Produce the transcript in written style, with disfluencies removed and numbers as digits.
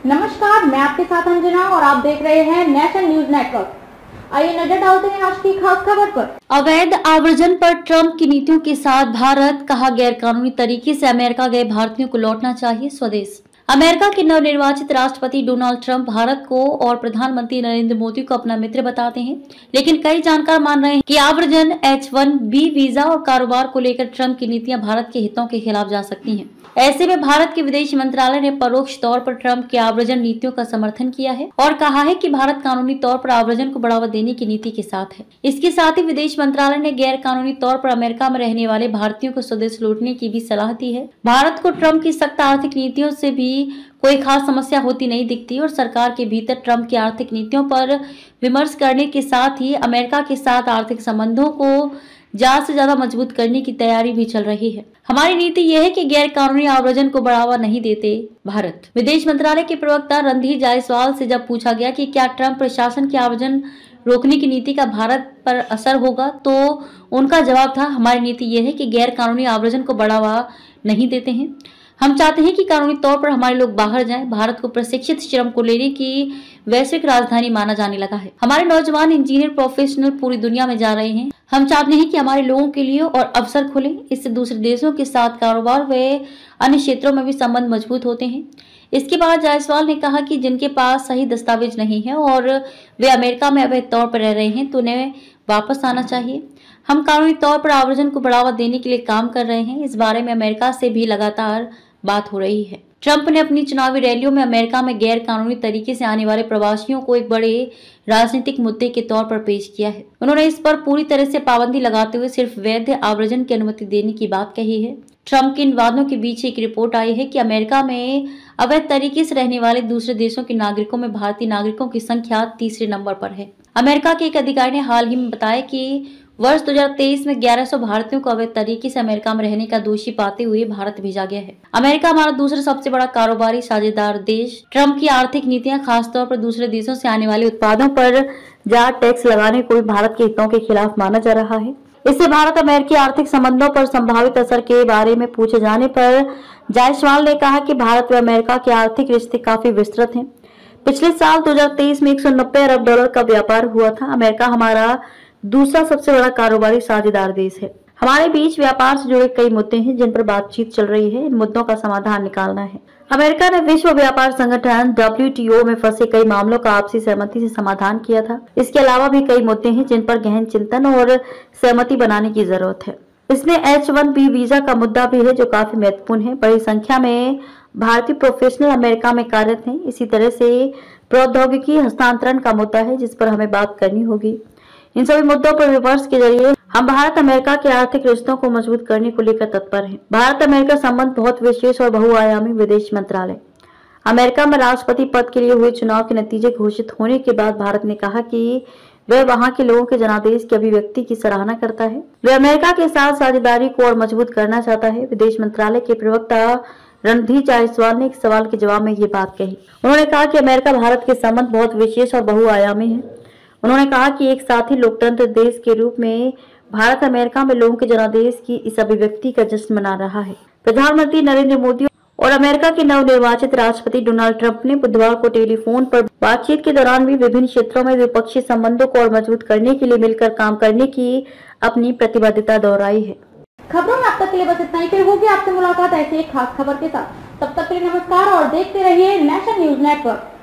नमस्कार, मैं आपके साथ अंजना और आप देख रहे हैं नेशन न्यूज नेटवर्क। आइए नजर डालते हैं आज की खास खबर पर। अवैध आव्रजन पर ट्रंप की नीतियों के साथ भारत, कहा गैरकानूनी तरीके से अमेरिका गए भारतीयों को लौटना चाहिए स्वदेश। अमेरिका के नवनिर्वाचित राष्ट्रपति डोनाल्ड ट्रंप भारत को और प्रधानमंत्री नरेंद्र मोदी को अपना मित्र बताते हैं, लेकिन कई जानकार मान रहे हैं कि आव्रजन, H-1B वीजा और कारोबार को लेकर ट्रंप की नीतियां भारत के हितों के खिलाफ जा सकती हैं। ऐसे में भारत के विदेश मंत्रालय ने परोक्ष तौर पर ट्रंप की आव्रजन नीतियों का समर्थन किया है और कहा है कि भारत कानूनी तौर पर आव्रजन को बढ़ावा देने की नीति के साथ है। इसके साथ ही विदेश मंत्रालय ने गैर कानूनी तौर पर अमेरिका में रहने वाले भारतीयों को स्वदेश लौटने की भी सलाह दी है। भारत को ट्रंप की सख्त आर्थिक नीतियों से भी कोई खास समस्या होती नहीं दिखती और सरकार के भीतर ट्रंप की आर्थिक नीतियों पर विमर्श करने के साथ ही अमेरिका के साथ आर्थिक संबंधों को ज्यादा से ज्यादा मजबूत करने की तैयारी भी चल रही है। हमारी नीति यह है कि गैर कानूनी आव्रजन को बढ़ावा नहीं देते भारत। विदेश मंत्रालय के प्रवक्ता रणधीर जायसवाल से जब पूछा गया कि क्या ट्रंप प्रशासन की आव्रजन रोकने की नीति का भारत पर असर होगा, तो उनका जवाब था, हमारी नीति यह है कि गैर कानूनी आव्रजन को बढ़ावा नहीं देते हैं। हम चाहते हैं कि कानूनी तौर पर हमारे लोग बाहर जाएं। भारत को प्रशिक्षित श्रम को लेने की वैश्विक राजधानी माना जाने लगा है। हमारे नौजवान इंजीनियर प्रोफेशनल पूरी दुनिया में जा रहे हैं। हम चाहते हैं कि हमारे लोगों के लिए और अवसर खुले। इससे दूसरे देशों के साथ कारोबार व अन्य क्षेत्रों में भी संबंध मजबूत होते हैं। इसके बाद जायसवाल ने कहा कि जिनके पास सही दस्तावेज नहीं है और वे अमेरिका में अवैध तौर पर रह रहे हैं तो उन्हें वापस आना चाहिए। हम कानूनी तौर पर आव्रजन को बढ़ावा देने के लिए काम कर रहे हैं। इस बारे में अमेरिका से भी लगातार बात हो रही है। ट्रंप ने अपनी चुनावी रैलियों में अमेरिका में गैर कानूनी तरीके से आने वाले प्रवासियों को एक बड़े राजनीतिक मुद्दे के तौर पर पेश किया है। उन्होंने इस पर पूरी तरह से पाबंदी लगाते हुए सिर्फ वैध आव्रजन की अनुमति देने की बात कही है। ट्रंप के इन वादों के बीच एक रिपोर्ट आई है कि अमेरिका में अवैध तरीके से रहने वाले दूसरे देशों के नागरिकों में भारतीय नागरिकों की संख्या तीसरे नंबर पर है। अमेरिका के एक अधिकारी ने हाल ही में बताया कि वर्ष 2023 में 1100 भारतीयों को अवैध तरीके से अमेरिका में रहने का दोषी पाते हुए भारत भेजा गया है। अमेरिका हमारा दूसरा सबसे बड़ा कारोबारी साझेदार देश। ट्रंप की आर्थिक नीतियां खासतौर पर दूसरे देशों से आने वाले उत्पादों पर ज्यादा टैक्स लगाने को भी भारत के हितों के खिलाफ माना जा रहा है। इससे भारत अमेरिकी आर्थिक संबंधों पर संभावित असर के बारे में पूछे जाने पर जायसवाल ने कहा कि भारत व अमेरिका के आर्थिक रिश्ते काफी विस्तृत हैं। पिछले साल 2023 में 190 अरब डॉलर का व्यापार हुआ था। अमेरिका हमारा दूसरा सबसे बड़ा कारोबारी साझेदार देश है। हमारे बीच व्यापार से जुड़े कई मुद्दे हैं जिन पर बातचीत चल रही है। इन मुद्दों का समाधान निकालना है। अमेरिका ने विश्व व्यापार संगठन WTO में फंसे कई मामलों का आपसी सहमति से समाधान किया था। इसके अलावा भी कई मुद्दे हैं जिन पर गहन चिंतन और सहमति बनाने की जरूरत है। इसमें H-1B वीजा का मुद्दा भी है जो काफी महत्वपूर्ण है। बड़ी संख्या में भारतीय प्रोफेशनल अमेरिका में कार्यरत हैं। इसी तरह से प्रौद्योगिकी हस्तांतरण का मुद्दा है जिस पर हमें बात करनी होगी। इन सभी मुद्दों पर विमर्श के जरिए हम भारत अमेरिका के आर्थिक रिश्तों को मजबूत करने को लेकर तत्पर हैं। भारत अमेरिका संबंध बहुत विशेष और बहुआयामी। विदेश मंत्रालय अमेरिका में राष्ट्रपति पद के लिए हुए चुनाव के नतीजे घोषित होने के बाद भारत ने कहा कि वह वहां के लोगों के जनादेश की अभिव्यक्ति की सराहना करता है। वह अमेरिका के साथ साझेदारी को और मजबूत करना चाहता है। विदेश मंत्रालय के प्रवक्ता रणधीर जायसवाल ने एक सवाल के जवाब में ये बात कही। उन्होंने कहा कि अमेरिका भारत के संबंध बहुत विशेष और बहुआयामी है। उन्होंने कहा कि एक साथी लोकतंत्र देश के रूप में भारत अमेरिका में लोगों के जनादेश की इस अभिव्यक्ति का जश्न मना रहा है। प्रधानमंत्री नरेंद्र मोदी और अमेरिका के नवनिर्वाचित राष्ट्रपति डोनाल्ड ट्रंप ने बुधवार को टेलीफोन पर बातचीत के दौरान भी विभिन्न क्षेत्रों में द्विपक्षीय संबंधों को और मजबूत करने के लिए मिलकर काम करने की अपनी प्रतिबद्धता दोहराई है। खबरों में अब तक के लिए बस इतना ही। फिर होगी आपसे मुलाकात ऐसी एक खास खबर के साथ। तब तक के लिए नमस्कार और देखते रहिए नेशन न्यूज नेटवर्क।